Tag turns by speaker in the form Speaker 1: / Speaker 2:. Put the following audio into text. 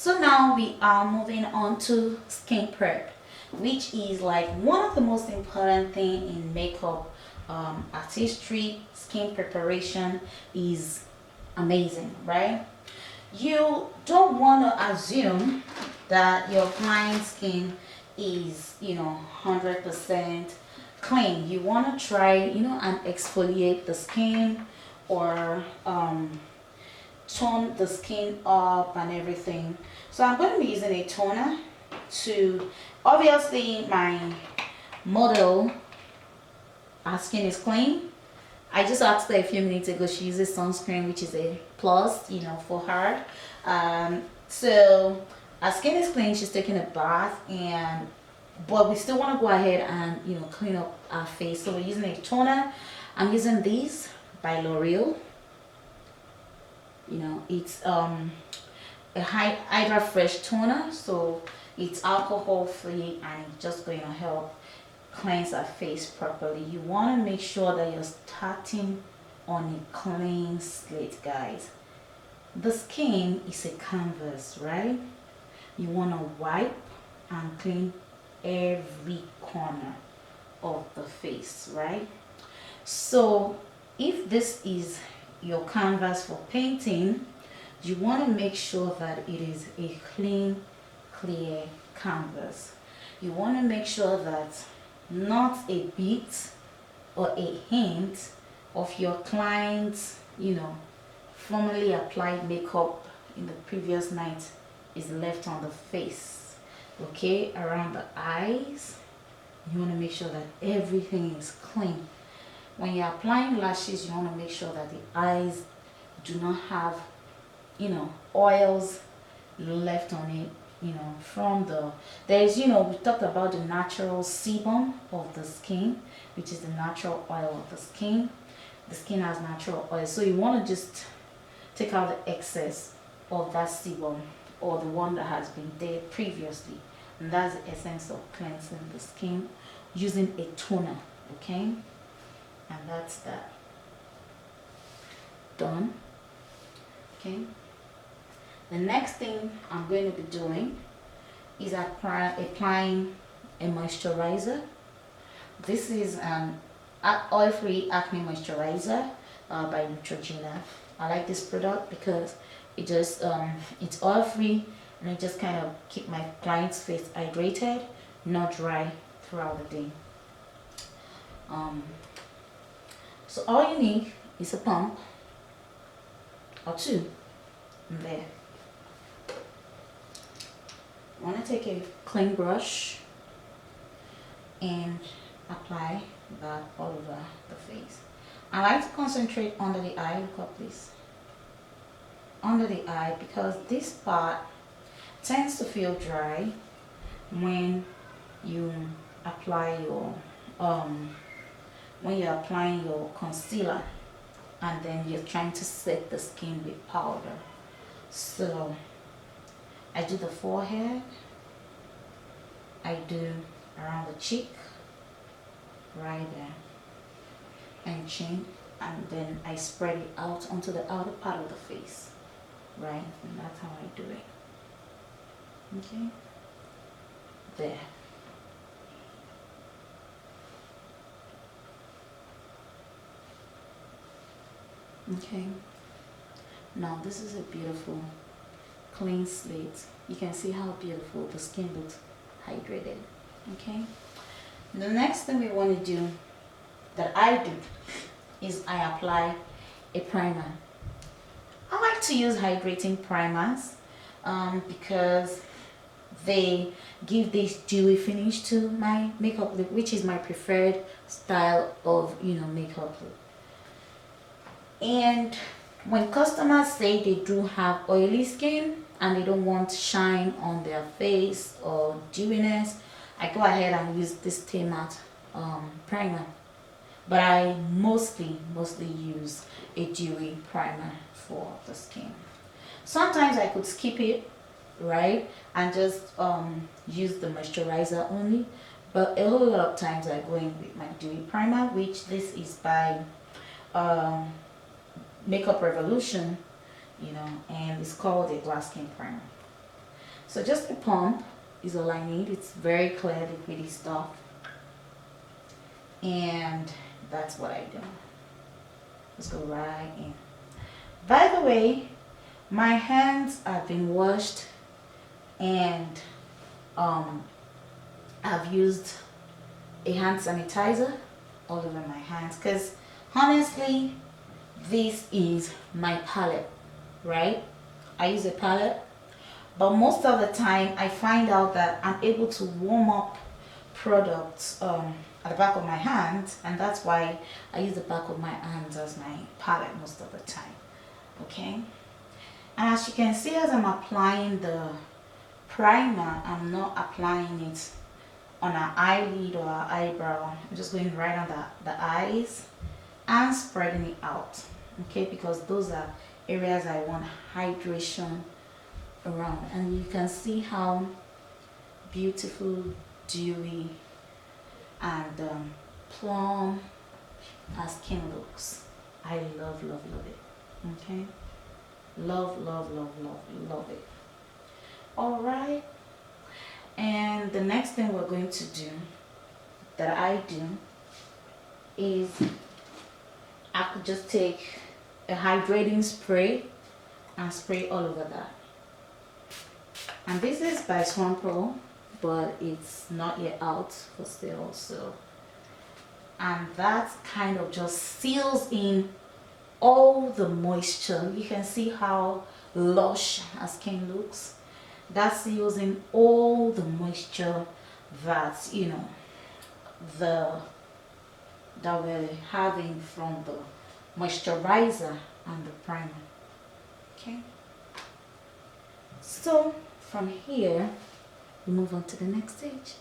Speaker 1: So now we are moving on to skin prep, which is like one of the most important thing in makeup artistry. Skin preparation is amazing, right? You don't want to assume that your client's skin is 100% clean. You want to try and exfoliate the skin, or tone the skin up and everything. So I'm going to be using a toner to, obviously my model, her skin is clean. I just asked her a few minutes ago, she uses sunscreen, which is a plus for her. So her skin is clean, she's taking a bath, and but we still want to go ahead and clean up our face. So we're using a toner. I'm using these by L'Oreal. It's a Hydra Fresh toner, so it's alcohol free and it's just going to help cleanse our face properly. You want to make sure that you're starting on a clean slate, guys. The skin is a canvas, right? You want to wipe and clean every corner of the face, right? So if this is your canvas for painting, you want to make sure that it is a clean, clear canvas. You want to make sure that not a bit or a hint of your client's formerly applied makeup in the previous night is left on the face. Okay, around the eyes, you want to make sure that everything is clean. When you're applying lashes, you want to make sure that the eyes do not have oils left on it, from there's we talked about the natural sebum of the skin, which is the natural oil of the skin. The skin has natural oil, so you want to just take out the excess of that sebum, or the one that has been there previously, and that's the essence of cleansing the skin using a toner. Okay, and that's that done. Okay, the next thing I'm going to be doing is applying a moisturizer. This is an oil-free acne moisturizer by Neutrogena. I like this product because it just it's oil-free, and it just kind of keep my client's face hydrated, not dry throughout the day. So all you need is a pump or two. There. I want to take a clean brush and apply that all over the face. I like to concentrate under the eye. Look up, please. Under the eye, because this part tends to feel dry when you apply your when you're applying your concealer and then you're trying to set the skin with powder. So I do the forehead, I do around the cheek, right there, and chin, and then I spread it out onto the outer part of the face, right? And that's how I do it. Okay, there. Okay, now this is a beautiful clean slate. You can see how beautiful the skin looks hydrated. Okay, the next thing we want to do, that I do, is I apply a primer. I like to use hydrating primers because they give this dewy finish to my makeup look, which is my preferred style of makeup look. And when customers say they do have oily skin and they don't want shine on their face or dewiness, I go ahead and use this Stay Matte primer. But I mostly use a dewy primer for the skin. Sometimes I could skip it, right, and just use the moisturizer only. But a whole lot of times I go in with my dewy primer, which this is by Makeup Revolution, and it's called a glass skin primer. So just a pump is all I need. It's very clear liquidy stuff, and that's what I do. Just go right in. By the way, my hands have been washed, and I've used a hand sanitizer all over my hands, because honestly, this is my palette, right? I use a palette, but most of the time I find out that I'm able to warm up products at the back of my hand, and that's why I use the back of my hands as my palette most of the time. Okay, and as you can see, as I'm applying the primer, I'm not applying it on our eyelid or our eyebrow. I'm just going right on the eyes and spreading it out, okay, because those are areas I want hydration around. And you can see how beautiful, dewy, and plump our skin looks. I love it. Okay, love it. All right, and the next thing we're going to do, that I do, is I could just take a hydrating spray and spray all over that. And this is by Swampo, but it's not yet out for sale. So, and that kind of just seals in all the moisture. You can see how lush our skin looks. That seals in all the moisture that, you know, that we're having from the moisturizer and the primer. Okay, so from here we move on to the next stage.